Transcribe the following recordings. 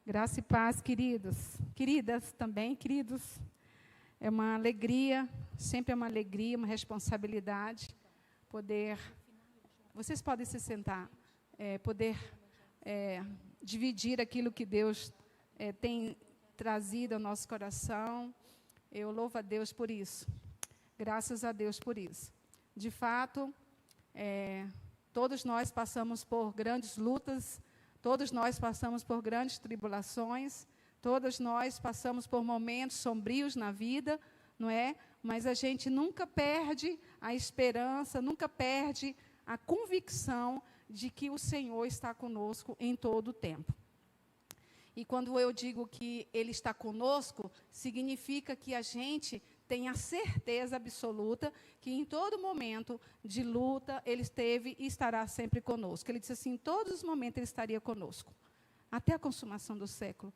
Graça e paz, queridos. Queridas também, queridos. É uma alegria, sempre é uma alegria, uma responsabilidade poder... Vocês podem se sentar, poder dividir aquilo que Deus tem trazido ao nosso coração. Eu louvo a Deus por isso. Graças a Deus por isso. De fato, todos nós passamos por grandes lutas, todos nós passamos por grandes tribulações, todos nós passamos por momentos sombrios na vida, não é? Mas a gente nunca perde a esperança, nunca perde a convicção de que o Senhor está conosco em todo o tempo. E quando eu digo que Ele está conosco, significa que a gente tem a certeza absoluta que em todo momento de luta Ele esteve e estará sempre conosco. Ele disse assim, em todos os momentos Ele estaria conosco, até a consumação do século.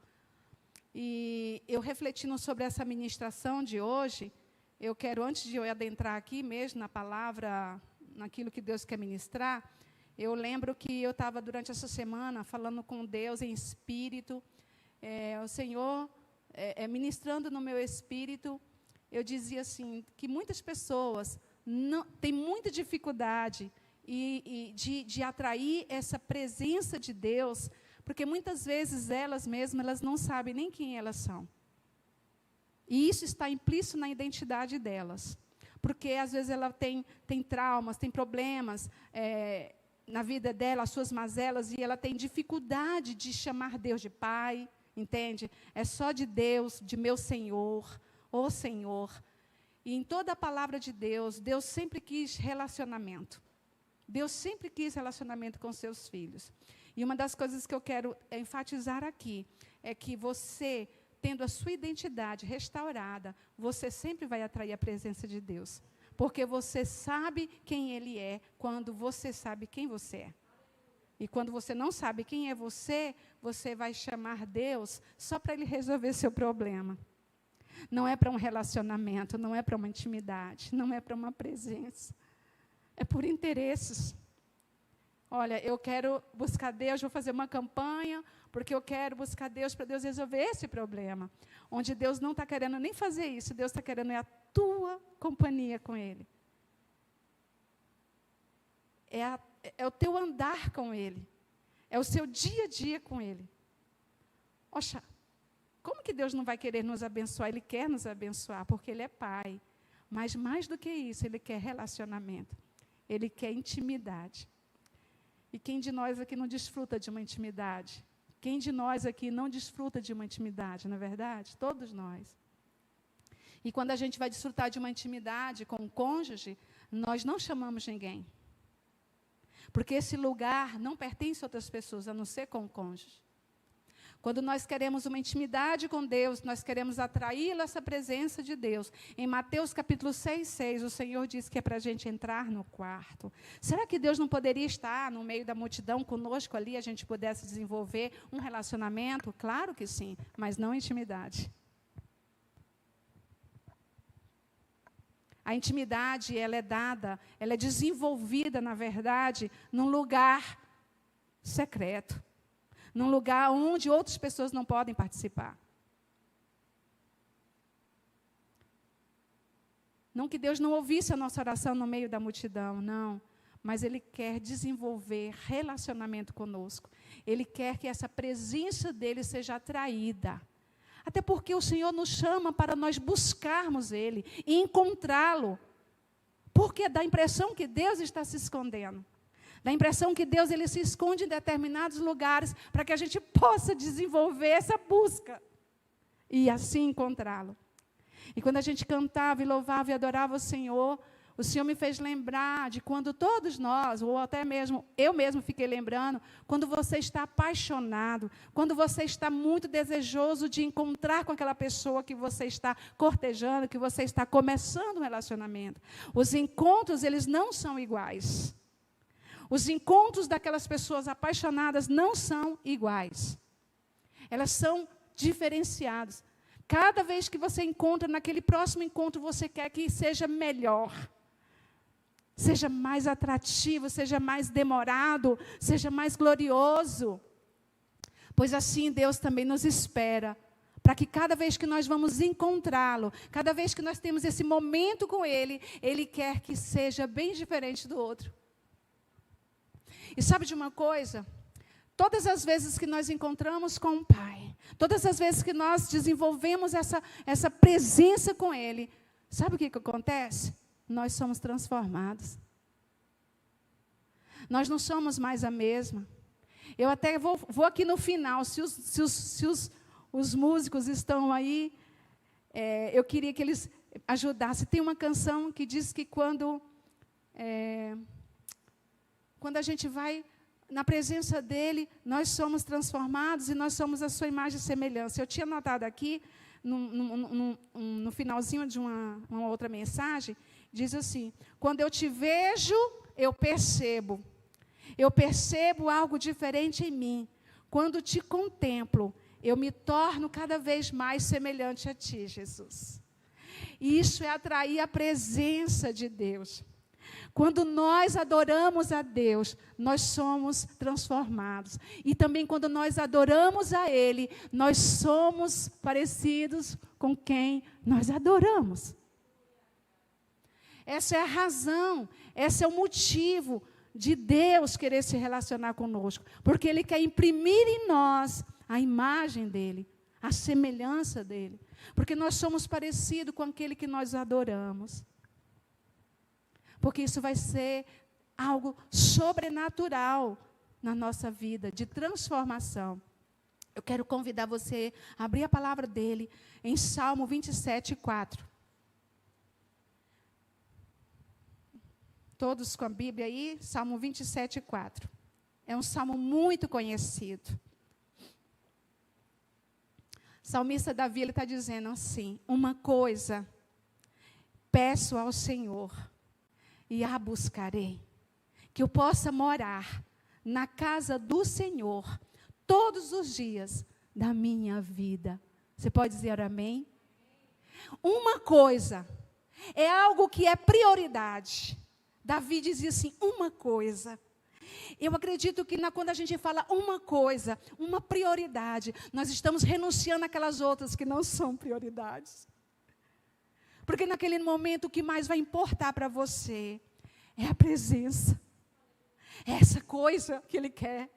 E eu refletindo sobre essa ministração de hoje, eu quero, antes de eu adentrar aqui mesmo na palavra, naquilo que Deus quer ministrar, eu lembro que eu estava durante essa semana falando com Deus em espírito, o Senhor ministrando no meu espírito. Eu dizia assim, que muitas pessoas têm muita dificuldade de atrair essa presença de Deus, porque muitas vezes elas mesmas elas não sabem nem quem elas são. E isso está implícito na identidade delas. Porque às vezes ela tem traumas, tem problemas na vida dela, as suas mazelas, e ela tem dificuldade de chamar Deus de Pai, entende? É só de Deus, de meu Senhor, ó Senhor. E em toda a palavra de Deus, Deus sempre quis relacionamento. Deus sempre quis relacionamento com seus filhos. E uma das coisas que eu quero enfatizar aqui é que você, tendo a sua identidade restaurada, você sempre vai atrair a presença de Deus. Porque você sabe quem Ele é quando você sabe quem você é. E quando você não sabe quem é você, você vai chamar Deus só para Ele resolver seu problema. Não é para um relacionamento, não é para uma intimidade, não é para uma presença. É por interesses. Olha, eu quero buscar Deus, vou fazer uma campanha, porque eu quero buscar Deus para Deus resolver esse problema. Onde Deus não está querendo nem fazer isso, Deus está querendo a tua companhia com Ele. É o teu andar com Ele. É o seu dia a dia com Ele. Oxa, como que Deus não vai querer nos abençoar? Ele quer nos abençoar, porque Ele é Pai. Mas mais do que isso, Ele quer relacionamento. Ele quer intimidade. E quem de nós aqui não desfruta de uma intimidade? Quem de nós aqui não desfruta de uma intimidade, não é verdade? Todos nós. E quando a gente vai desfrutar de uma intimidade com o cônjuge, nós não chamamos ninguém. Porque esse lugar não pertence a outras pessoas, a não ser com o cônjuge. Quando nós queremos uma intimidade com Deus, nós queremos atrair essa presença de Deus. Em Mateus capítulo 6, o Senhor diz que é para a gente entrar no quarto. Será que Deus não poderia estar no meio da multidão conosco ali, a gente pudesse desenvolver um relacionamento? Claro que sim, mas não intimidade. A intimidade, ela é dada, ela é desenvolvida, na verdade, num lugar secreto. Num lugar onde outras pessoas não podem participar. Não que Deus não ouvisse a nossa oração no meio da multidão, não. Mas Ele quer desenvolver relacionamento conosco. Ele quer que essa presença dEle seja atraída. Até porque o Senhor nos chama para nós buscarmos Ele e encontrá-lo. Porque dá a impressão que Deus está se escondendo. Dá a impressão que Deus ele se esconde em determinados lugares para que a gente possa desenvolver essa busca e assim encontrá-lo. E quando a gente cantava e louvava e adorava o Senhor me fez lembrar de quando todos nós, ou até mesmo eu mesmo fiquei lembrando, quando você está apaixonado, quando você está muito desejoso de encontrar com aquela pessoa que você está cortejando, que você está começando um relacionamento. Os encontros, eles não são iguais. Os encontros daquelas pessoas apaixonadas não são iguais. Elas são diferenciadas. Cada vez que você encontra, naquele próximo encontro, você quer que seja melhor. Seja mais atrativo, seja mais demorado, seja mais glorioso. Pois assim Deus também nos espera, para que cada vez que nós vamos encontrá-lo, cada vez que nós temos esse momento com Ele, Ele quer que seja bem diferente do outro. E sabe de uma coisa? Todas as vezes que nós encontramos com o Pai, todas as vezes que nós desenvolvemos essa presença com Ele, sabe o que acontece? Nós somos transformados. Nós não somos mais a mesma. Eu até vou aqui no final, se os músicos estão aí, eu queria que eles ajudassem. Tem uma canção que diz que quando a gente vai na presença dEle, nós somos transformados e nós somos a sua imagem e semelhança. Eu tinha notado aqui, no finalzinho de uma outra mensagem, diz assim: quando eu te vejo, eu percebo algo diferente em mim. Quando te contemplo, eu me torno cada vez mais semelhante a ti, Jesus. E isso é atrair a presença de Deus. Quando nós adoramos a Deus, nós somos transformados. E também quando nós adoramos a Ele, nós somos parecidos com quem nós adoramos. Essa é a razão, esse é o motivo de Deus querer se relacionar conosco. Porque Ele quer imprimir em nós a imagem dEle, a semelhança dEle. Porque nós somos parecidos com aquele que nós adoramos. Porque isso vai ser algo sobrenatural na nossa vida, de transformação. Eu quero convidar você a abrir a palavra dele em Salmo 27, 4. Todos com a Bíblia aí, Salmo 27, 4. É um salmo muito conhecido. O salmista Davi, ele está dizendo assim: uma coisa peço ao Senhor, e a buscarei, que eu possa morar na casa do Senhor todos os dias da minha vida. Você pode dizer amém? Uma coisa, é algo que é prioridade. Davi dizia assim, uma coisa. Eu acredito que quando a gente fala uma coisa, uma prioridade, nós estamos renunciando àquelas outras que não são prioridades. Porque naquele momento o que mais vai importar para você é a presença. É essa coisa que Ele quer.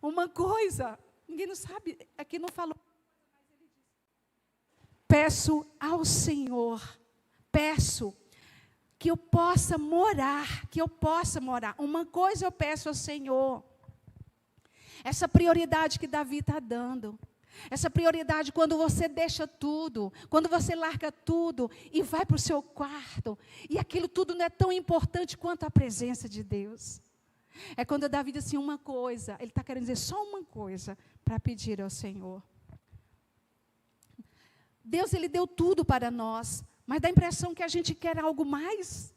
Uma coisa. Ninguém não sabe, aqui não falou. Peço ao Senhor, peço que eu possa morar, Uma coisa eu peço ao Senhor. Essa prioridade que Davi está dando. Essa prioridade quando você deixa tudo, quando você larga tudo e vai para o seu quarto, e aquilo tudo não é tão importante quanto a presença de Deus. É quando Davi diz assim, uma coisa, ele está querendo dizer só uma coisa para pedir ao Senhor. Deus, Ele deu tudo para nós, mas dá a impressão que a gente quer algo mais.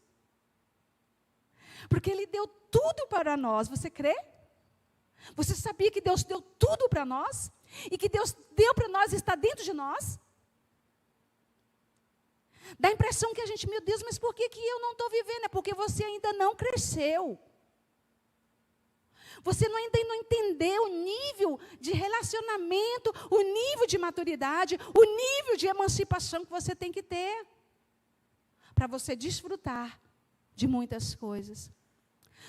Porque Ele deu tudo para nós, você crê? Você sabia que Deus deu tudo para nós? E que Deus deu para nós e está dentro de nós? Dá a impressão que a gente, meu Deus, mas por que eu não estou vivendo? É porque você ainda não cresceu. Você ainda não entendeu o nível de relacionamento, o nível de maturidade, o nível de emancipação que você tem que ter. Para você desfrutar de muitas coisas.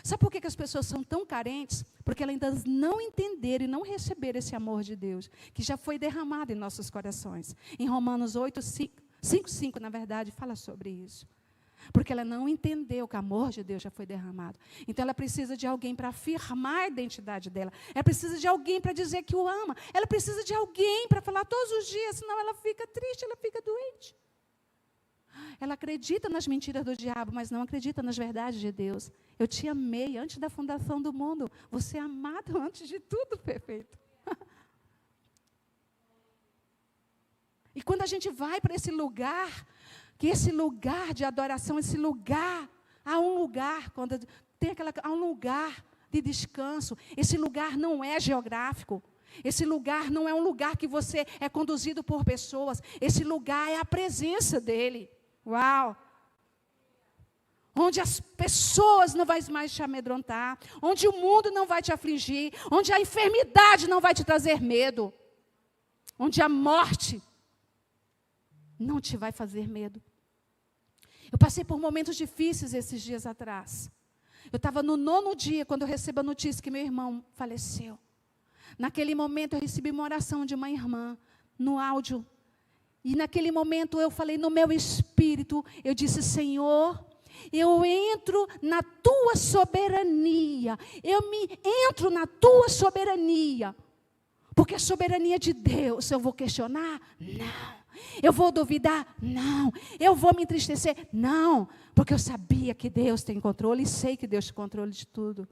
Sabe por que as pessoas são tão carentes? Porque elas ainda não entenderam e não receberam esse amor de Deus, que já foi derramado em nossos corações. Em Romanos 5:5, na verdade, fala sobre isso. Porque ela não entendeu que o amor de Deus já foi derramado. Então ela precisa de alguém para afirmar a identidade dela. Ela precisa de alguém para dizer que o ama. Ela precisa de alguém para falar todos os dias, senão ela fica triste, ela fica doente. Ela acredita nas mentiras do diabo, mas não acredita nas verdades de Deus. Eu te amei antes da fundação do mundo. Você é amado antes de tudo, perfeito. E quando a gente vai para esse lugar, que esse lugar de adoração, há um lugar de descanso. Esse lugar não é geográfico. Esse lugar não é um lugar que você é conduzido por pessoas. Esse lugar é a presença dEle. Uau! onde as pessoas não vão mais te amedrontar, onde o mundo não vai te afligir, onde a enfermidade não vai te trazer medo, onde a morte não te vai fazer medo. Eu passei por momentos difíceis esses dias atrás. Eu estava no 9º dia, quando eu recebo a notícia que meu irmão faleceu. Naquele momento, eu recebi uma oração de uma irmã, no áudio. E naquele momento, eu falei no meu espírito, eu disse, Senhor, eu entro na tua soberania. Entro na tua soberania. Porque a soberania de Deus, eu vou questionar? Não. Eu vou duvidar? Não. Eu vou me entristecer? Não. Porque eu sabia que Deus tem controle e sei que Deus tem controle de tudo.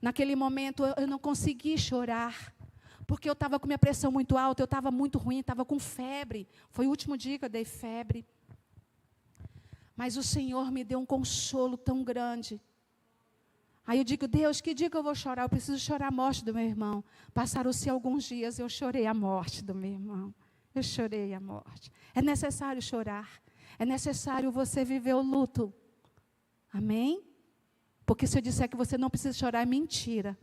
Naquele momento eu não consegui chorar. Porque eu estava com minha pressão muito alta, eu estava muito ruim, estava com febre. Foi o último dia que eu dei febre. Mas o Senhor me deu um consolo tão grande. Aí eu digo, Deus, que dia que eu vou chorar? Eu preciso chorar a morte do meu irmão. Passaram-se alguns dias, eu chorei a morte do meu irmão. Eu chorei a morte. É necessário chorar. É necessário você viver o luto. Amém? Porque se eu disser que você não precisa chorar, é mentira.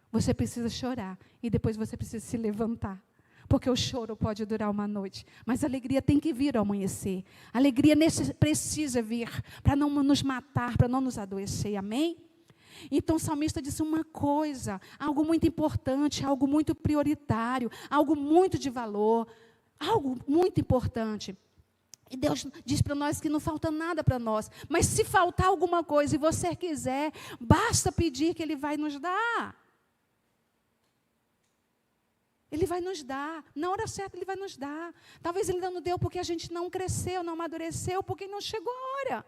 Você precisa chorar. E depois você precisa se levantar. Porque o choro pode durar uma noite. Mas a alegria tem que vir ao amanhecer. A alegria precisa vir para não nos matar, para não nos adoecer. Amém? Então o salmista disse uma coisa, algo muito importante, algo muito prioritário, algo muito de valor. Algo muito importante. E Deus diz para nós que não falta nada para nós. Mas se faltar alguma coisa e você quiser, basta pedir que Ele vai nos dar. Ele vai nos dar. Na hora certa Ele vai nos dar. Talvez Ele não deu porque a gente não cresceu, não amadureceu, porque não chegou a hora.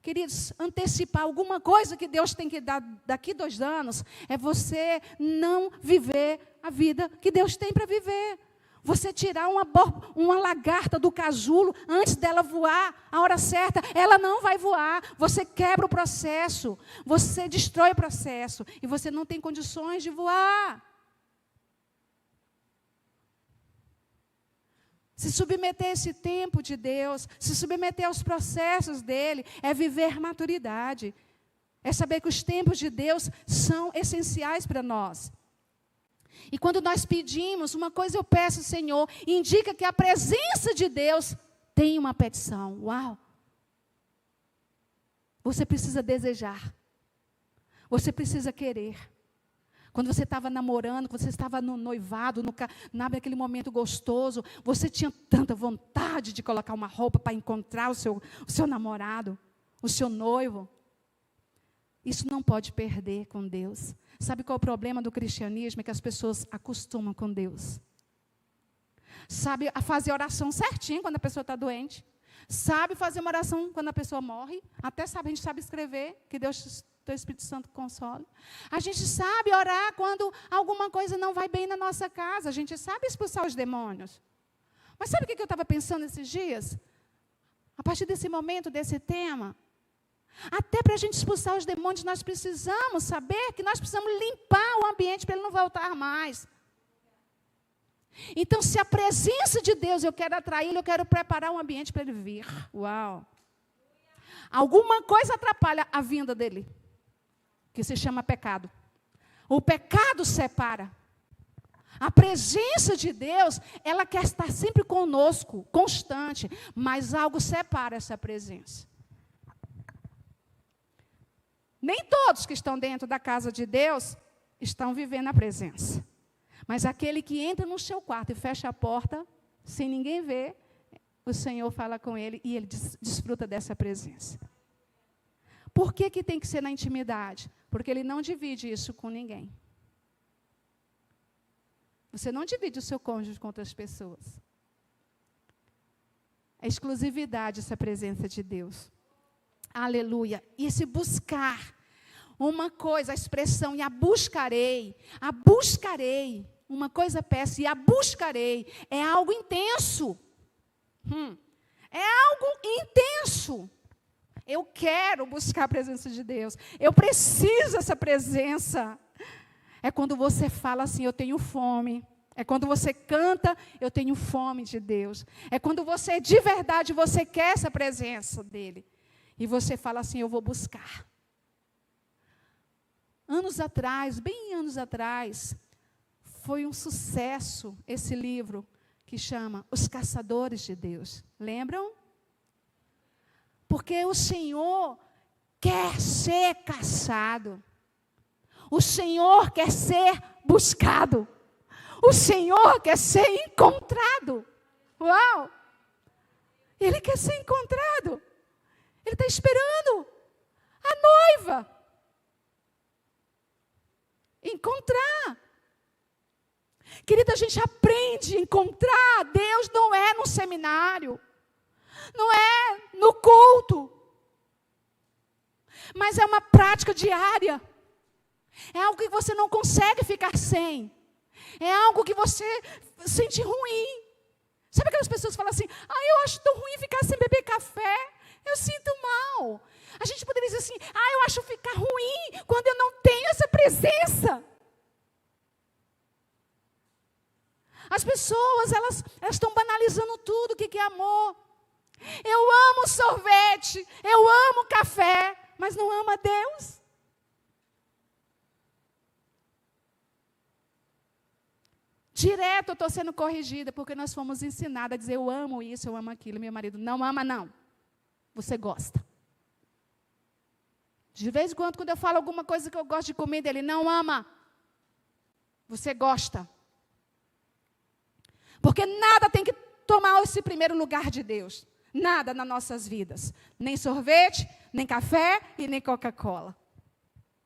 Queridos, antecipar alguma coisa que Deus tem que dar daqui 2 anos é você não viver a vida que Deus tem para viver. Você tirar uma lagarta do casulo antes dela voar, a hora certa, ela não vai voar. Você quebra o processo, você destrói o processo e você não tem condições de voar. Se submeter a esse tempo de Deus, se submeter aos processos dEle, é viver maturidade. É saber que os tempos de Deus são essenciais para nós. E quando nós pedimos, uma coisa eu peço, Senhor, indica que a presença de Deus tem uma petição. Uau! Você precisa desejar. Você precisa querer. Quando você estava namorando, quando você estava no noivado, naquele momento gostoso, você tinha tanta vontade de colocar uma roupa para encontrar o seu namorado, o seu noivo. Isso não pode perder com Deus. Sabe qual é o problema do cristianismo? É que as pessoas acostumam com Deus. Sabe fazer oração certinho quando a pessoa está doente. Sabe fazer uma oração quando a pessoa morre. Até sabe, a gente sabe escrever, que Deus... o Espírito Santo console. A gente sabe orar quando alguma coisa não vai bem na nossa casa. A gente sabe expulsar os demônios. Mas sabe o que eu estava pensando esses dias? A partir desse momento, desse tema, até para a gente expulsar os demônios, nós precisamos saber que nós precisamos limpar o ambiente para ele não voltar mais. Então, se a presença de Deus, eu quero atraí-lo, eu quero preparar um ambiente para ele vir. Uau! Alguma coisa atrapalha a vinda dele, que se chama pecado. O pecado separa. A presença de Deus, ela quer estar sempre conosco, constante, mas algo separa essa presença. Nem todos que estão dentro da casa de Deus estão vivendo a presença. Mas aquele que entra no seu quarto e fecha a porta, sem ninguém ver, o Senhor fala com ele e ele desfruta dessa presença. Por que tem que ser na intimidade? Porque ele não divide isso com ninguém. Você não divide o seu cônjuge com outras pessoas. É exclusividade essa presença de Deus. Aleluia. E esse buscar, uma coisa, a expressão, e a buscarei, uma coisa peço, e a buscarei, é algo intenso. É algo intenso. Eu quero buscar a presença de Deus. Eu preciso dessa presença. É quando você fala assim, eu tenho fome. É quando você canta, eu tenho fome de Deus. É quando você, de verdade, você quer essa presença dEle. E você fala assim, eu vou buscar. Anos atrás, bem anos atrás, foi um sucesso esse livro que chama Os Caçadores de Deus. Lembram? Porque o Senhor quer ser caçado. O Senhor quer ser buscado. O Senhor quer ser encontrado. Uau! Ele quer ser encontrado. Ele está esperando a noiva encontrar. Querida, a gente aprende a encontrar Deus não é no seminário, não é no culto, mas é uma prática diária. É algo que você não consegue ficar sem. É algo que você sente ruim. Sabe aquelas pessoas que falam assim, eu acho tão ruim ficar sem beber café. Eu sinto mal. A gente poderia dizer assim, eu acho ficar ruim quando eu não tenho essa presença. As pessoas, elas estão banalizando tudo, o que é amor. Eu amo sorvete, eu amo café, mas não amo a Deus. Direto eu estou sendo corrigida, porque nós fomos ensinados a dizer, eu amo isso, eu amo aquilo. Meu marido, não ama não. Você gosta. De vez em quando eu falo alguma coisa que eu gosto de comer dele, não ama. Você gosta. Porque nada tem que tomar esse primeiro lugar de Deus. Nada nas nossas vidas. Nem sorvete, nem café e nem Coca-Cola.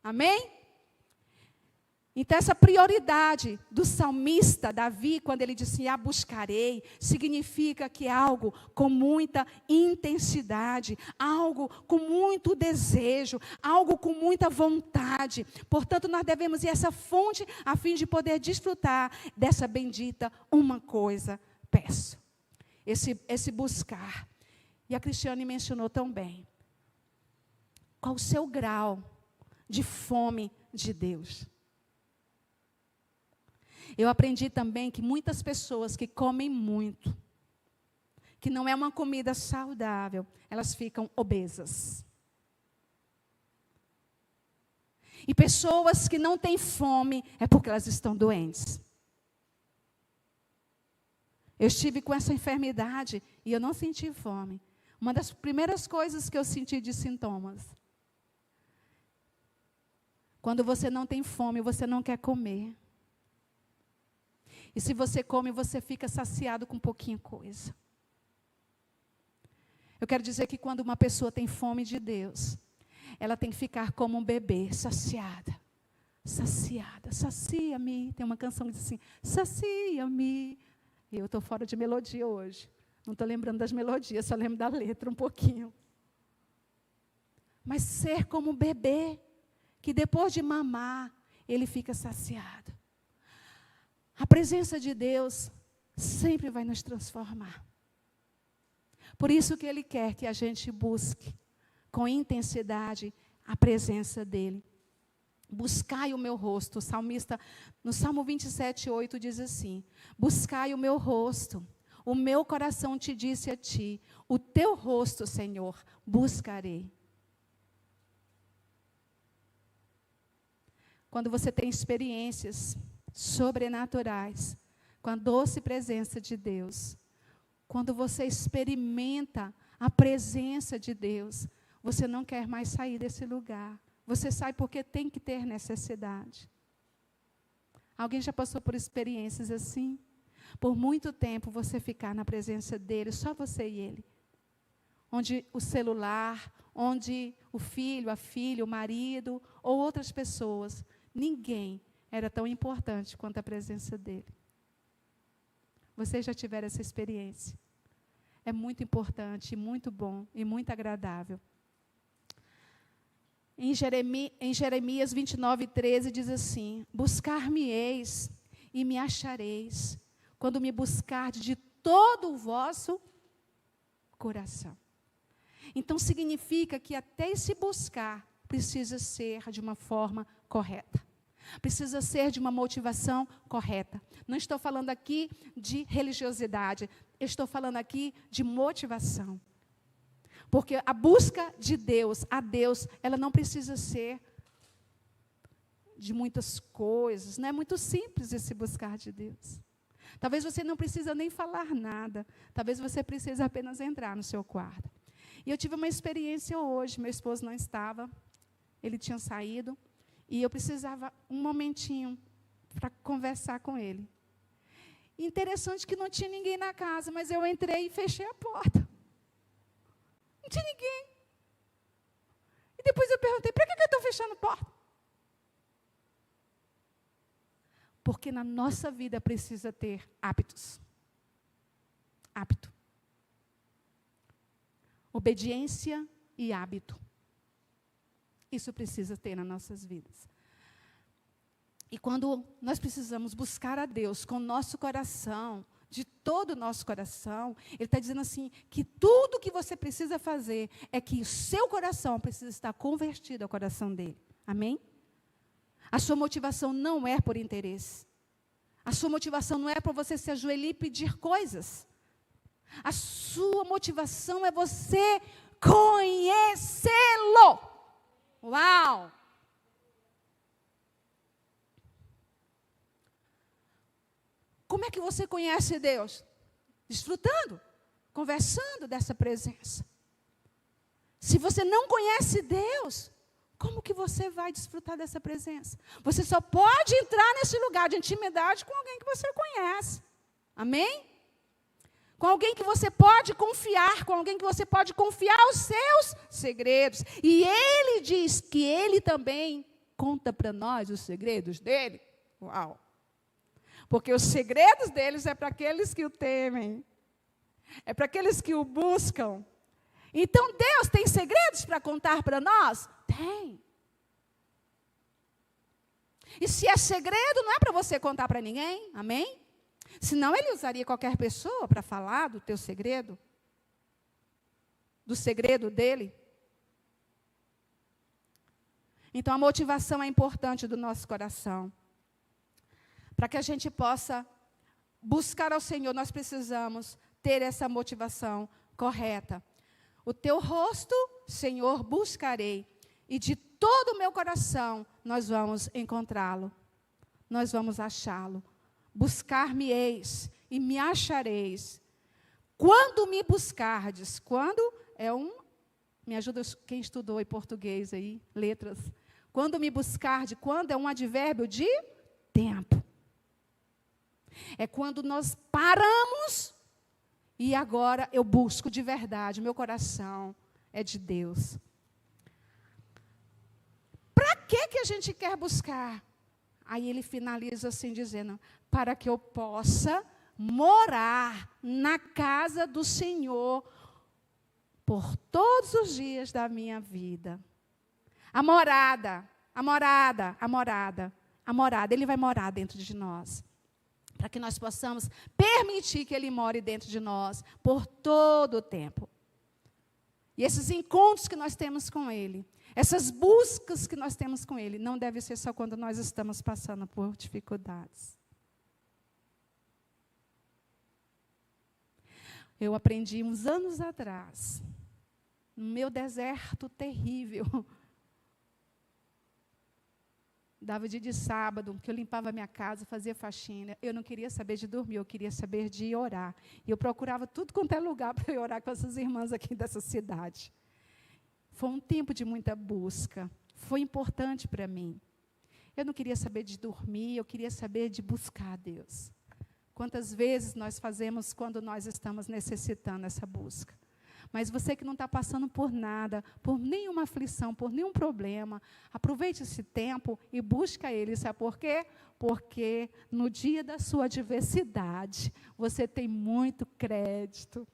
Amém? Então, essa prioridade do salmista Davi, quando ele disse, a buscarei, significa que é algo com muita intensidade, algo com muito desejo, algo com muita vontade. Portanto, nós devemos ir a essa fonte a fim de poder desfrutar dessa bendita uma coisa peço. Esse buscar. E a Cristiane mencionou também. Qual o seu grau de fome de Deus? Eu aprendi também que muitas pessoas que comem muito, que não é uma comida saudável, elas ficam obesas. E pessoas que não têm fome é porque elas estão doentes. Eu estive com essa enfermidade e eu não senti fome. Uma das primeiras coisas que eu senti de sintomas. Quando você não tem fome, você não quer comer. E se você come, você fica saciado com pouquinha coisa. Eu quero dizer que quando uma pessoa tem fome de Deus, ela tem que ficar como um bebê, saciada. Saciada, sacia-me. Tem uma canção que diz assim, sacia-me. E eu estou fora de melodia hoje. Não estou lembrando das melodias, só lembro da letra um pouquinho. Mas ser como um bebê, que depois de mamar, ele fica saciado. A presença de Deus sempre vai nos transformar. Por isso que Ele quer que a gente busque com intensidade a presença dEle. Buscai o meu rosto. O salmista, no Salmo 27:8, diz assim, buscai o meu rosto. O meu coração te disse a ti, o teu rosto, Senhor, buscarei. Quando você tem experiências sobrenaturais, com a doce presença de Deus, quando você experimenta a presença de Deus, você não quer mais sair desse lugar. Você sai porque tem que ter necessidade. Alguém já passou por experiências assim? Por muito tempo você ficar na presença dele, só você e ele. Onde o celular, onde o filho, a filha, o marido, ou outras pessoas, ninguém era tão importante quanto a presença dele. Vocês já tiveram essa experiência? É muito importante, muito bom e muito agradável. Em Jeremias 29:13 diz assim, buscar-me-eis e me achareis, quando me buscardes de todo o vosso coração. Então significa que até esse buscar precisa ser de uma forma correta. Precisa ser de uma motivação correta. Não estou falando aqui de religiosidade. Eu estou falando aqui de motivação. Porque a busca de Deus, a Deus, ela não precisa ser de muitas coisas. Não é muito simples esse buscar de Deus. Talvez você não precisa nem falar nada. Talvez você precise apenas entrar no seu quarto. E eu tive uma experiência hoje. Meu esposo não estava. Ele tinha saído. E eu precisava um momentinho para conversar com ele. Interessante que não tinha ninguém na casa, mas eu entrei e fechei a porta. Não tinha ninguém. E depois eu perguntei, para que eu estou fechando a porta? Porque na nossa vida precisa ter hábitos. Hábito. Obediência e hábito. Isso precisa ter nas nossas vidas. E quando nós precisamos buscar a Deus com o nosso coração, de todo o nosso coração, Ele está dizendo assim, que tudo que você precisa fazer é que o seu coração precisa estar convertido ao coração dEle. Amém? A sua motivação não é por interesse. A sua motivação não é para você se ajoelhar e pedir coisas. A sua motivação é você conhecê-lo. Uau! Como é que você conhece Deus? Desfrutando, conversando dessa presença. Se você não conhece Deus, como que você vai desfrutar dessa presença? Você só pode entrar nesse lugar de intimidade com alguém que você conhece. Amém? Com alguém que você pode confiar, com alguém que você pode confiar os seus segredos. E Ele diz que Ele também conta para nós os segredos dEle. Uau! Porque os segredos deles é para aqueles que o temem. É para aqueles que o buscam. Então Deus tem segredos para contar para nós? Tem. E se é segredo, não é para você contar para ninguém. Amém? Senão Ele usaria qualquer pessoa para falar do teu segredo. Do segredo dEle. Então a motivação é importante do nosso coração. Para que a gente possa buscar ao Senhor, nós precisamos ter essa motivação correta. O teu rosto, Senhor, buscarei, e de todo o meu coração nós vamos encontrá-lo. Nós vamos achá-lo. Buscar-me-eis e me achareis. Quando me buscardes, quando é me ajuda quem estudou em português aí, letras. Quando me buscardes, quando é um advérbio de tempo. É quando nós paramos e agora eu busco de verdade, meu coração é de Deus. Para que a gente quer buscar? Aí ele finaliza assim dizendo, para que eu possa morar na casa do Senhor por todos os dias da minha vida. A morada, Ele vai morar dentro de nós. Para que nós possamos permitir que Ele more dentro de nós por todo o tempo. E esses encontros que nós temos com Ele, essas buscas que nós temos com Ele, não deve ser só quando nós estamos passando por dificuldades. Eu aprendi uns anos atrás, no meu deserto terrível, dava dia de sábado, que eu limpava a minha casa, fazia faxina. Eu não queria saber de dormir, eu queria saber de orar. E eu procurava tudo quanto é lugar para eu orar com essas irmãs aqui dessa cidade. Foi um tempo de muita busca. Foi importante para mim. Eu não queria saber de dormir, eu queria saber de buscar a Deus. Quantas vezes nós fazemos quando nós estamos necessitando essa busca? Mas você que não está passando por nada, por nenhuma aflição, por nenhum problema, aproveite esse tempo e busca Ele. Sabe por quê? Porque no dia da sua adversidade, você tem muito crédito.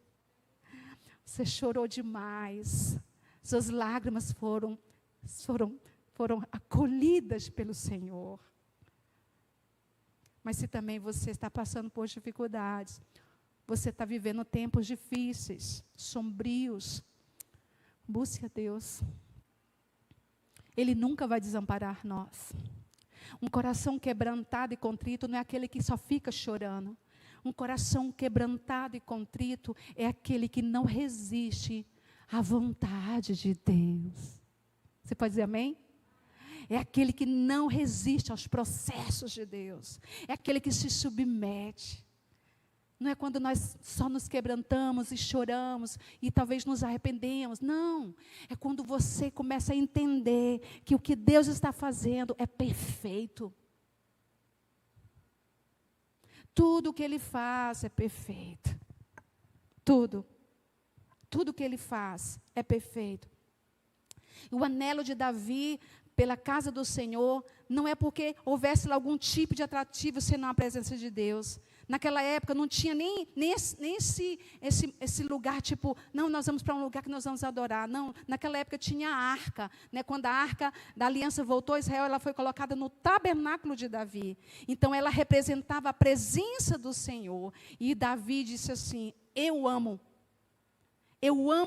Você chorou demais. Suas lágrimas foram acolhidas pelo Senhor. Mas se também você está passando por dificuldades, você está vivendo tempos difíceis, sombrios, busque a Deus. Ele nunca vai desamparar nós. Um coração quebrantado e contrito não é aquele que só fica chorando. Um coração quebrantado e contrito é aquele que não resiste à vontade de Deus. Você pode dizer amém? É aquele que não resiste aos processos de Deus. É aquele que se submete. Não é quando nós só nos quebrantamos e choramos e talvez nos arrependemos. Não. É quando você começa a entender que o que Deus está fazendo é perfeito. Tudo o que Ele faz é perfeito. Tudo. Tudo o que Ele faz é perfeito. O anelo de Davi pela casa do Senhor não é porque houvesse lá algum tipo de atrativo senão a presença de Deus. Naquela época não tinha nem esse lugar, tipo, não, nós vamos para um lugar que nós vamos adorar. Não, naquela época tinha a arca. Né? Quando a arca da aliança voltou a Israel, ela foi colocada no tabernáculo de Davi. Então, ela representava a presença do Senhor. E Davi disse assim, eu amo,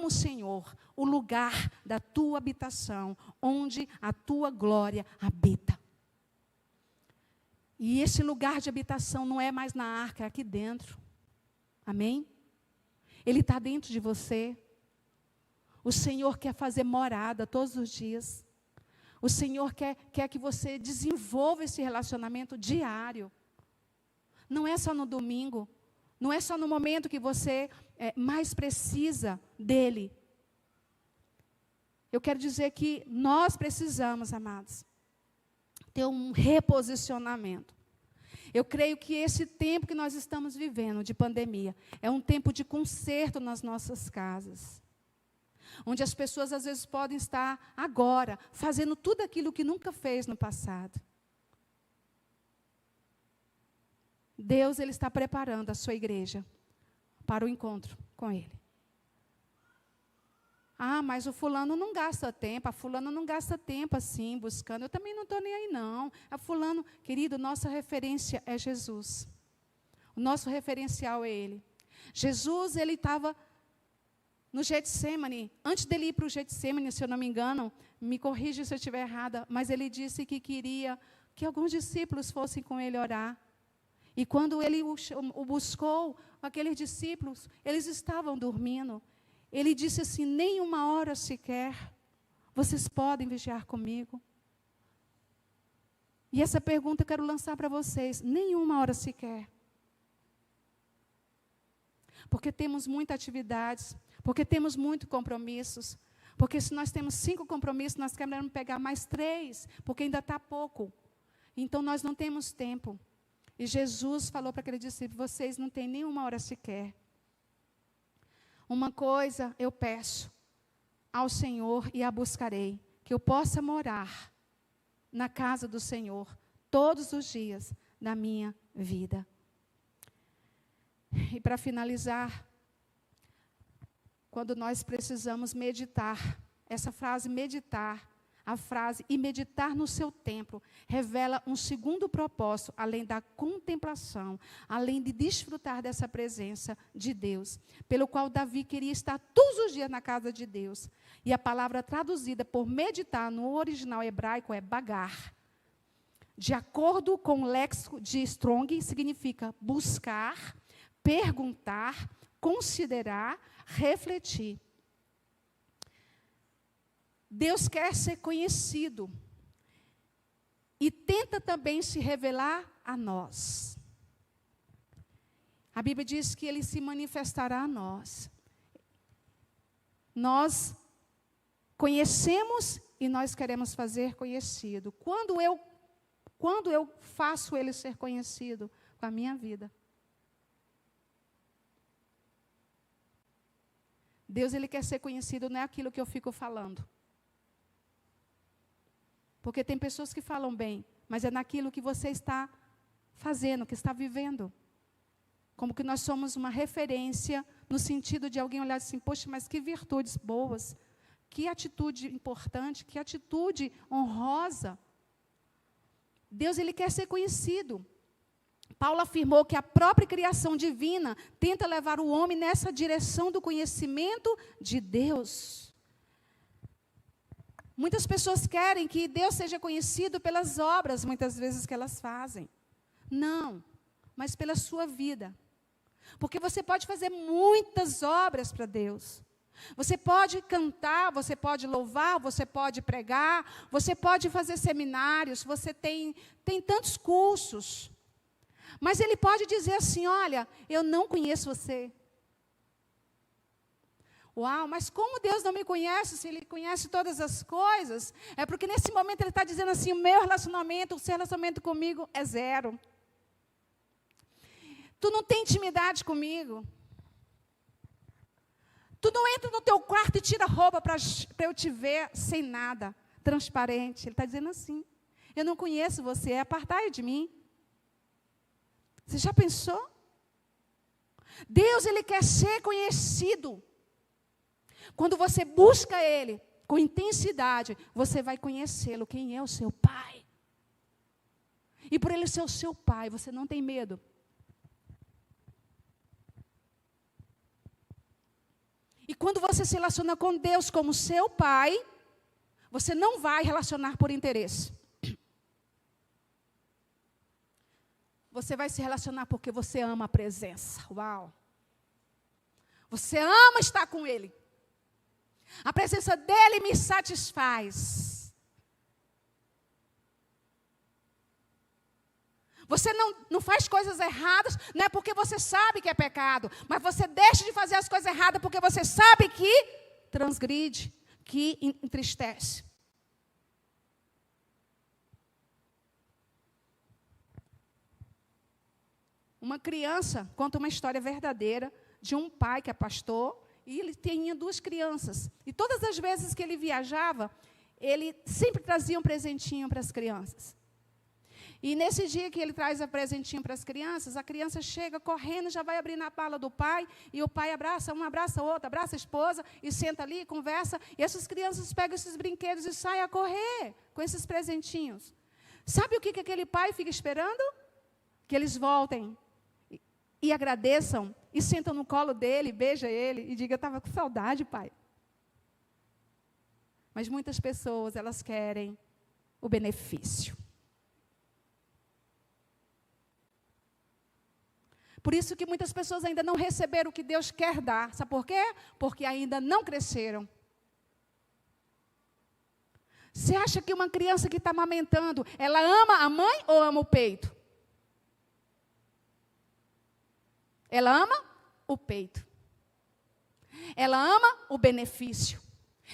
Senhor, o lugar da tua habitação, onde a tua glória habita. E esse lugar de habitação não é mais na arca, é aqui dentro. Amém? Ele está dentro de você. O Senhor quer fazer morada todos os dias. O Senhor quer que você desenvolva esse relacionamento diário. Não é só no domingo. Não é só no momento que você mais precisa dEle. Eu quero dizer que nós precisamos, amados, ter um reposicionamento. Eu creio que esse tempo que nós estamos vivendo, de pandemia, é um tempo de conserto nas nossas casas. Onde as pessoas, às vezes, podem estar agora, fazendo tudo aquilo que nunca fez no passado. Deus, Ele está preparando a sua igreja para o encontro com Ele. Ah, mas o fulano não gasta tempo, a fulana não gasta tempo assim, buscando. Eu também não estou nem aí, não. A fulano, querido, nossa referência é Jesus. O nosso referencial é Ele. Jesus, Ele estava no Getsemane. Antes dele ir para o Getsemane, se eu não me engano, me corrija se eu estiver errada, mas Ele disse que queria que alguns discípulos fossem com Ele orar. E quando Ele o buscou, aqueles discípulos, eles estavam dormindo. Ele disse assim, nem uma hora sequer, vocês podem vigiar comigo? E essa pergunta eu quero lançar para vocês, nenhuma hora sequer. Porque temos muitas atividades, porque temos muitos compromissos, porque se nós temos 5 compromissos, nós queremos pegar mais 3, porque ainda está pouco. Então nós não temos tempo. E Jesus falou para aquele discípulo, vocês não têm nenhuma hora sequer. Uma coisa eu peço ao Senhor e a buscarei, que eu possa morar na casa do Senhor todos os dias da minha vida. E para finalizar, quando nós precisamos meditar, essa frase meditar, a frase e meditar no seu templo, revela um segundo propósito, além da contemplação, além de desfrutar dessa presença de Deus, pelo qual Davi queria estar todos os dias na casa de Deus. E a palavra traduzida por meditar no original hebraico é bagar. De acordo com o léxico de Strong, significa buscar, perguntar, considerar, refletir. Deus quer ser conhecido e tenta também se revelar a nós. A Bíblia diz que Ele se manifestará a nós. Nós conhecemos e nós queremos fazer conhecido. Quando eu faço Ele ser conhecido? Com a minha vida. Deus, Ele quer ser conhecido, não é aquilo que eu fico falando. Porque tem pessoas que falam bem, mas é naquilo que você está fazendo, que está vivendo. Como que nós somos uma referência, no sentido de alguém olhar assim, poxa, mas que virtudes boas, que atitude importante, que atitude honrosa. Deus, Ele quer ser conhecido. Paulo afirmou que a própria criação divina tenta levar o homem nessa direção do conhecimento de Deus. Muitas pessoas querem que Deus seja conhecido pelas obras, muitas vezes, que elas fazem. Não, mas pela sua vida. Porque você pode fazer muitas obras para Deus. Você pode cantar, você pode louvar, você pode pregar, você pode fazer seminários, você tem tantos cursos. Mas Ele pode dizer assim, olha, eu não conheço você. Uau, mas como Deus não me conhece, se Ele conhece todas as coisas? É porque nesse momento Ele está dizendo assim, o seu relacionamento comigo é zero. Tu não tem intimidade comigo. Tu não entra no teu quarto e tira a roupa para eu te ver sem nada, transparente. Ele está dizendo assim, eu não conheço você, apartai de mim. Você já pensou? Deus, Ele quer ser conhecido. Quando você busca Ele com intensidade, você vai conhecê-lo, quem é o seu Pai. E por Ele ser o seu Pai, você não tem medo. E quando você se relaciona com Deus como seu Pai, você não vai relacionar por interesse. Você vai se relacionar porque você ama a presença. Uau! Você ama estar com Ele. A presença dEle me satisfaz. Você não faz coisas erradas, não é porque você sabe que é pecado, mas você deixa de fazer as coisas erradas porque você sabe que transgride, que entristece. Uma criança conta uma história verdadeira de um pai que é pastor, e ele tinha 2 crianças. E todas as vezes que ele viajava, ele sempre trazia um presentinho para as crianças. E nesse dia que ele traz o presentinho para as crianças, a criança chega correndo, já vai abrir na pala do pai, e o pai abraça um, abraça outro, abraça a esposa, e senta ali, conversa, e essas crianças pegam esses brinquedos e saem a correr com esses presentinhos. Sabe o que aquele pai fica esperando? Que eles voltem e agradeçam, e sentam no colo dele, beija ele, e diga, eu estava com saudade, pai. Mas muitas pessoas, elas querem o benefício. Por isso que muitas pessoas ainda não receberam o que Deus quer dar. Sabe por quê? Porque ainda não cresceram. Você acha que uma criança que está amamentando, ela ama a mãe ou ama o peito? Ela ama o peito. Ela ama o benefício.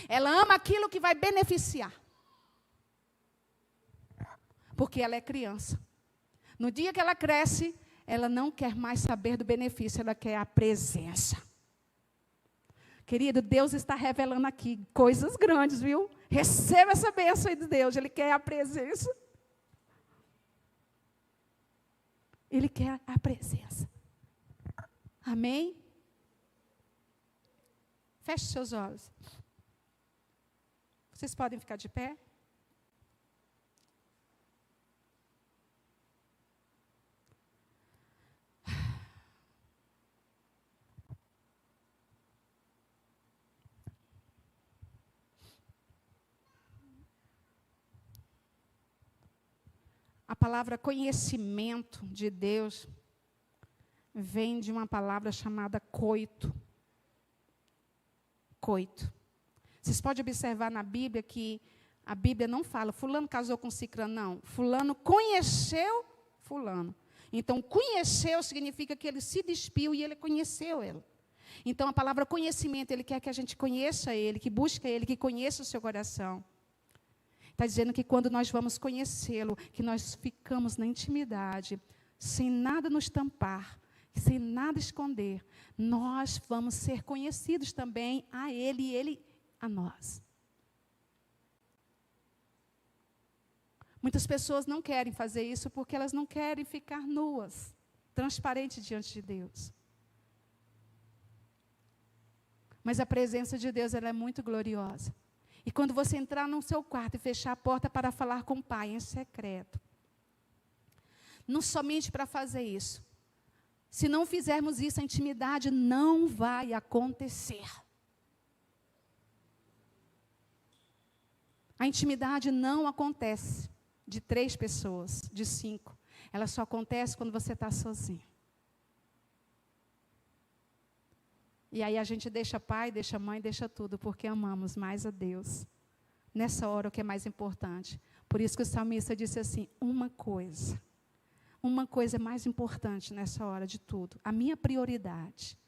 Ela ama aquilo que vai beneficiar. Porque ela é criança. No dia que ela cresce, ela não quer mais saber do benefício, ela quer a presença. Querido, Deus está revelando aqui coisas grandes, viu? Receba essa bênção aí de Deus, Ele quer a presença. Ele quer a presença. Amém? Feche seus olhos. Vocês podem ficar de pé? A palavra conhecimento de Deus vem de uma palavra chamada coito. Coito. Vocês podem observar na Bíblia que a Bíblia não fala, fulano casou com cicrano, não. Fulano conheceu fulano. Então, conheceu significa que ele se despiu e ele conheceu ele. Então, a palavra conhecimento, ele quer que a gente conheça ele, que busque ele, que conheça o seu coração. Está dizendo que quando nós vamos conhecê-lo, que nós ficamos na intimidade, sem nada nos tampar, sem nada esconder, nós vamos ser conhecidos também a Ele e Ele a nós. Muitas pessoas não querem fazer isso porque elas não querem ficar nuas, transparentes diante de Deus. Mas a presença de Deus, ela é muito gloriosa. E quando você entrar no seu quarto e fechar a porta para falar com o Pai em secreto, não somente para fazer isso. Se não fizermos isso, a intimidade não vai acontecer. A intimidade não acontece de 3 pessoas, de 5. Ela só acontece quando você está sozinho. E aí a gente deixa pai, deixa mãe, deixa tudo, porque amamos mais a Deus. Nessa hora o que é mais importante. Por isso que o salmista disse assim, uma coisa é mais importante nessa hora de tudo. A minha prioridade.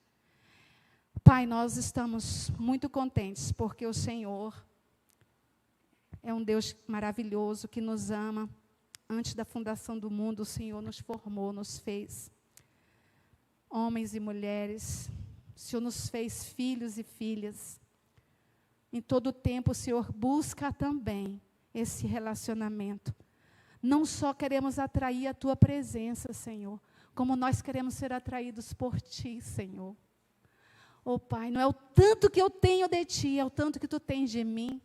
Pai, nós estamos muito contentes, porque o Senhor é um Deus maravilhoso, que nos ama. Antes da fundação do mundo, o Senhor nos formou, nos fez homens e mulheres. O Senhor nos fez filhos e filhas. Em todo o tempo, o Senhor busca também esse relacionamento. Não só queremos atrair a Tua presença, Senhor, como nós queremos ser atraídos por Ti, Senhor. Oh, Pai, não é o tanto que eu tenho de Ti, é o tanto que Tu tens de mim.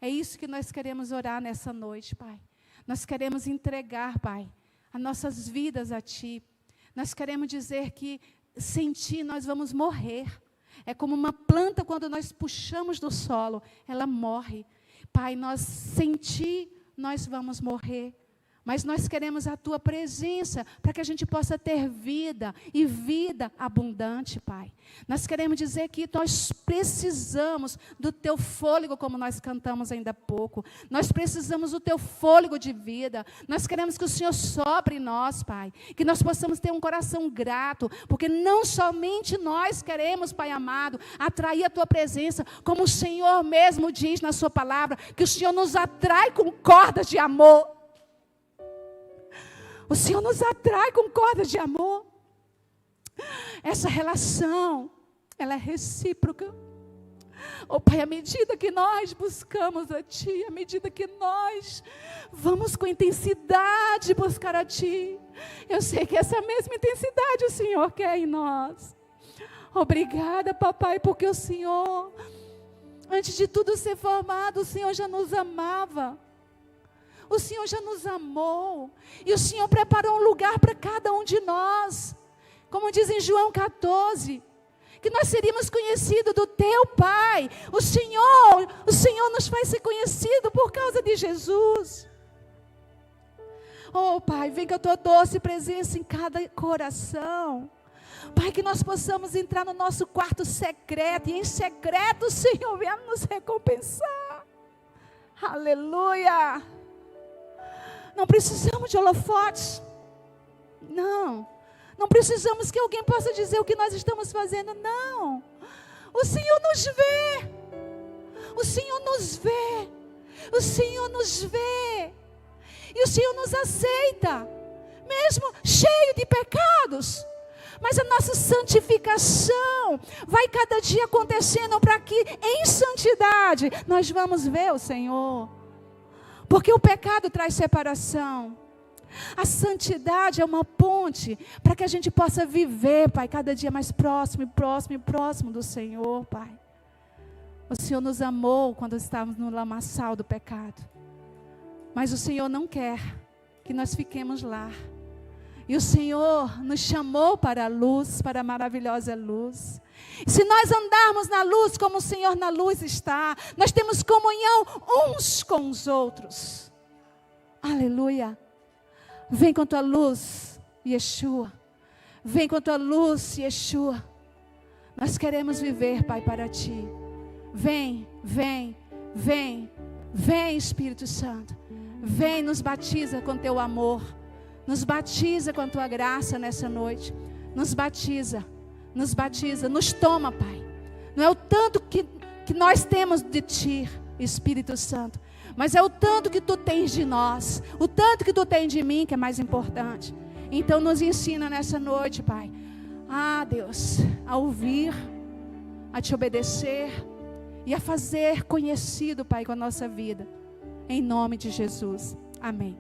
É isso que nós queremos orar nessa noite, Pai. Nós queremos entregar, Pai, as nossas vidas a Ti. Nós queremos dizer que sem Ti nós vamos morrer. É como uma planta, quando nós puxamos do solo, ela morre. Pai, sem Ti nós vamos morrer. Mas nós queremos a Tua presença, para que a gente possa ter vida, e vida abundante, Pai. Nós queremos dizer que nós precisamos do Teu fôlego, como nós cantamos ainda há pouco. Nós precisamos do Teu fôlego de vida. Nós queremos que o Senhor sopre em nós, Pai. Que nós possamos ter um coração grato, porque não somente nós queremos, Pai amado, atrair a Tua presença, como o Senhor mesmo diz na Sua palavra, que o Senhor nos atrai com cordas de amor. O Senhor nos atrai com cordas de amor. Essa relação, ela é recíproca. Oh, Pai, à medida que nós buscamos a Ti, à medida que nós vamos com intensidade buscar a Ti, eu sei que essa mesma intensidade o Senhor quer em nós. Obrigada, papai, porque o Senhor, antes de tudo ser formado, o Senhor já nos amava. O Senhor já nos amou. E o Senhor preparou um lugar para cada um de nós. Como diz em João 14, que nós seríamos conhecidos do Teu Pai. O Senhor nos faz ser conhecido por causa de Jesus. Oh, Pai, vem com a Tua doce presença em cada coração. Pai, que nós possamos entrar no nosso quarto secreto. E em secreto o Senhor venha nos recompensar. Aleluia. Não precisamos de holofotes. Não precisamos que alguém possa dizer o que nós estamos fazendo. Não. O Senhor nos vê. O Senhor nos vê. O Senhor nos vê. E o Senhor nos aceita, mesmo cheio de pecados. Mas a nossa santificação vai cada dia acontecendo, para que em santidade nós vamos ver o Senhor. Porque o pecado traz separação. A santidade é uma ponte para que a gente possa viver, Pai, cada dia mais próximo, próximo e próximo do Senhor, Pai. O Senhor nos amou quando estávamos no lamaçal do pecado. Mas o Senhor não quer que nós fiquemos lá. E o Senhor nos chamou para a luz, para a maravilhosa luz. Se nós andarmos na luz como o Senhor na luz está, nós temos comunhão uns com os outros. Aleluia. Vem com Tua luz, Yeshua. Vem com Tua luz, Yeshua. Nós queremos viver, Pai, para Ti. Vem, vem, vem, vem, Espírito Santo. Vem, nos batiza com Teu amor. Nos batiza com a Tua graça nessa noite. Nos batiza, nos toma, Pai. Não é o tanto que nós temos de Ti, Espírito Santo, mas é o tanto que Tu tens de nós, o tanto que Tu tens de mim, que é mais importante. Então nos ensina nessa noite, Pai, Deus, a ouvir, a Te obedecer e a fazer conhecido, Pai, com a nossa vida. Em nome de Jesus. Amém.